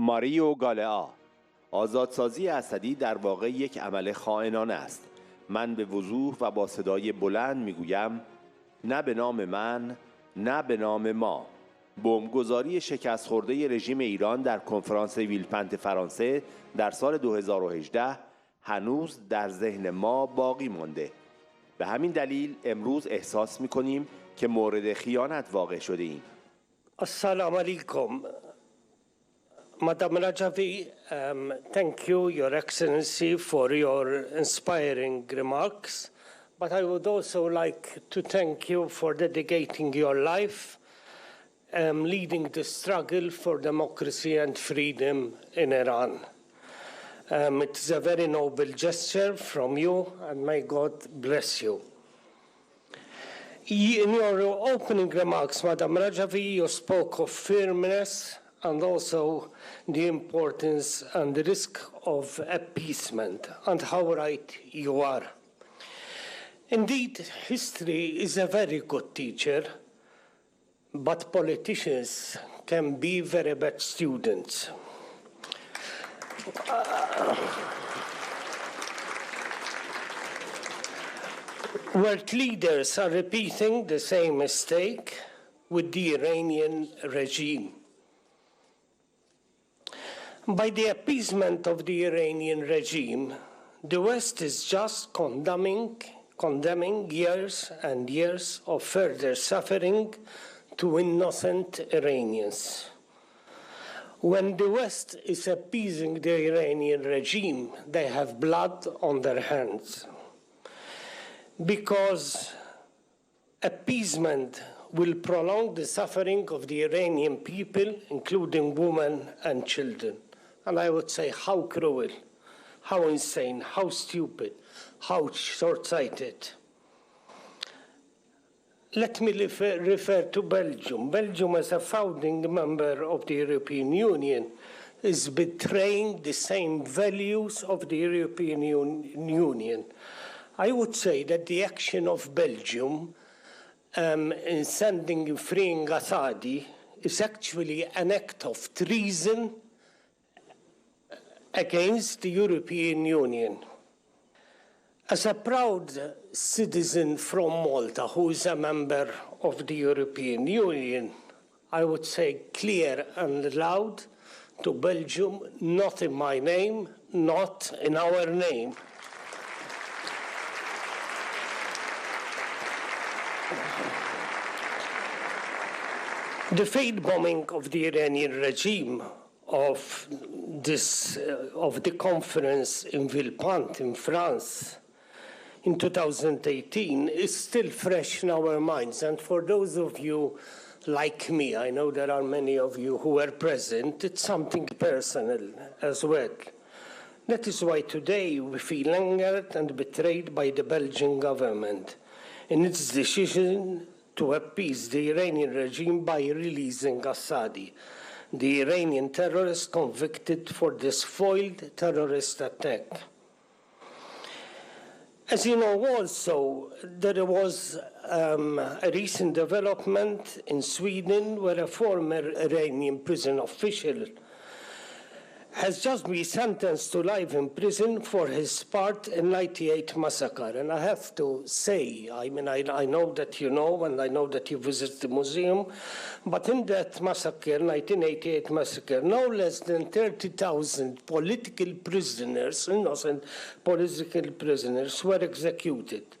ماریو گالئا: آزادسازی اسدی در واقع یک عمل خائنانه است. من به وضوح و با صدای بلند میگویم نه به نام من، نه به نام ما. بمبگذاری شکست خورده رژیم ایران در کنفرانس ویلپنت فرانسه در سال 2018 هنوز در ذهن ما باقی مانده. به همین دلیل امروز احساس می‌کنیم که مورد خیانت واقع شده ایم. السلام علیکم. Madam Rajvi, thank you, Your Excellency, for your inspiring remarks. But I would also like to thank you for dedicating your life, leading the struggle for democracy and freedom in Iran. It is a very noble gesture from you, and may God bless you. In your opening remarks, Madam Rajvi, you spoke of firmness and also the importance and the risk of appeasement, and how right you are. Indeed, history is a very good teacher, but politicians can be very bad students. World leaders are repeating the same mistake with the Iranian regime. By the appeasement of the Iranian regime, the West is just condemning years and years of further suffering to innocent Iranians. When the West is appeasing the Iranian regime, they have blood on their hands. Because appeasement will prolong the suffering of the Iranian people, including women and children. And I would say, how cruel, how insane, how stupid, how short-sighted. Let me refer to Belgium. Belgium, as a founding member of the European Union, is betraying the same values of the European Union. I would say that the action of Belgium in sending and freeing Asadi is actually an act of treason against the European Union. As a proud citizen from Malta, who is a member of the European Union, I would say clear and loud to Belgium, not in my name, not in our name. The failed bombing of the Iranian regime of the conference in Villeurbanne in France in 2018 is still fresh in our minds. And for those of you like me, I know there are many of you who were present, it's something personal as well. That is why today we feel angered and betrayed by the Belgian government in its decision to appease the Iranian regime by releasing Asadi, the Iranian terrorist convicted for this foiled terrorist attack. As you know also, there was a recent development in Sweden where a former Iranian prison official has just been sentenced to life in prison for his part in 98 massacre. And I have to say, I know that you know, and I know that you visit the museum, but in that massacre, 1988 massacre, no less than 30,000 political prisoners, innocent political prisoners, were executed.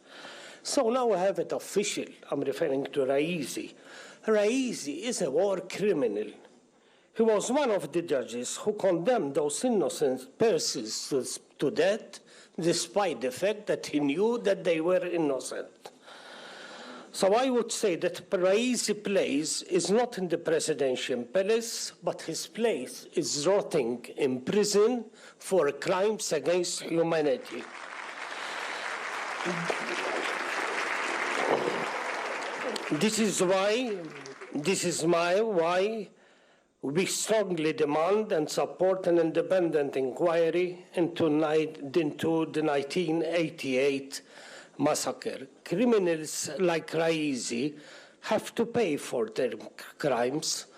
So now I have it official. I'm referring to Raisi. Raisi is a war criminal. He was one of the judges who condemned those innocent persons to death, despite the fact that he knew that they were innocent. So I would say that Raissi's place is not in the presidential palace, but his place is rotting in prison for crimes against humanity. This is why we strongly demand and support an independent inquiry into the 1988 massacre. Criminals like Raisi have to pay for their crimes,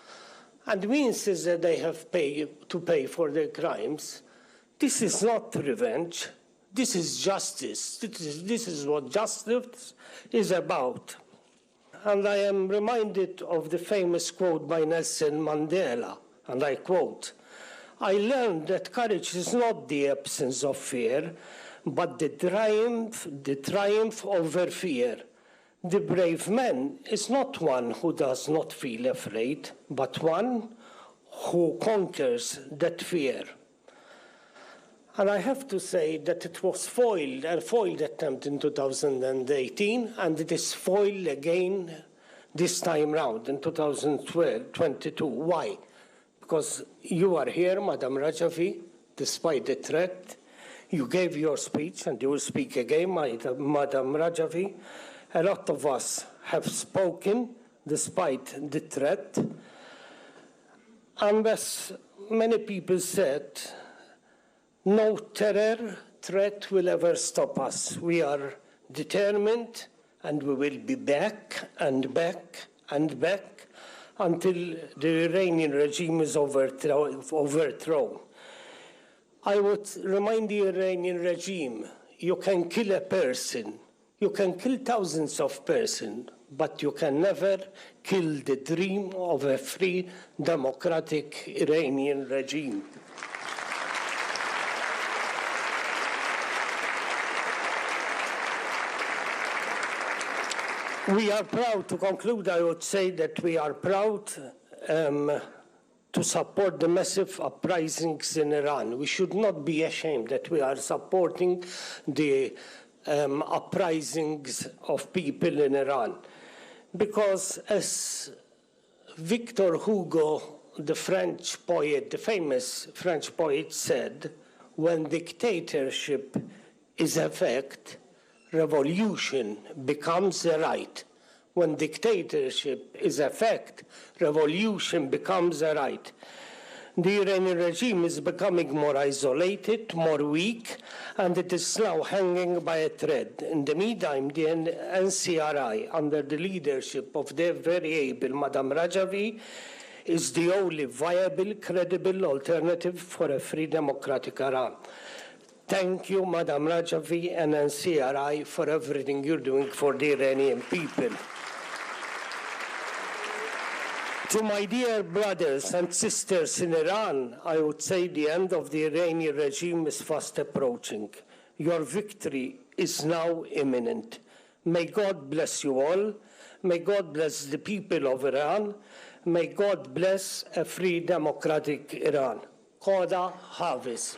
and means that they have to pay for their crimes. This is not revenge. This is justice. This is what justice is about. And I am reminded of the famous quote by Nelson Mandela, and I quote, "I learned that courage is not the absence of fear, but the triumph over fear. The brave man is not one who does not feel afraid, but one who conquers that fear." And I have to say that it was a foiled attempt in 2018, and it is foiled again this time round in 2022. Why? Because you are here, Madam Rajvi, despite the threat. You gave your speech, and you will speak again, Madam Rajvi. A lot of us have spoken despite the threat. And as many people said, no terror threat will ever stop us. We are determined, and we will be back and back and back until the Iranian regime is overthrown. I would remind the Iranian regime, you can kill a person, you can kill thousands of persons, but you can never kill the dream of a free, democratic Iranian regime. We are proud, to conclude, I would say that we are proud to support the massive uprisings in Iran. We should not be ashamed that we are supporting the uprisings of people in Iran. Because as Victor Hugo, the French poet, the famous French poet said, when dictatorship is a fact, revolution becomes a right. When dictatorship is a fact, revolution becomes a right. The Iranian regime is becoming more isolated, more weak, and it is now hanging by a thread. In the meantime, the NCRI, under the leadership of their very able Madam Rajvi, is the only viable, credible alternative for a free democratic Iran. Thank you, Madam Rajvi and NCRI, for everything you're doing for the Iranian people. To my dear brothers and sisters in Iran, I would say the end of the Iranian regime is fast approaching. Your victory is now imminent. May God bless you all. May God bless the people of Iran. May God bless a free, democratic Iran. Khoda Hafiz.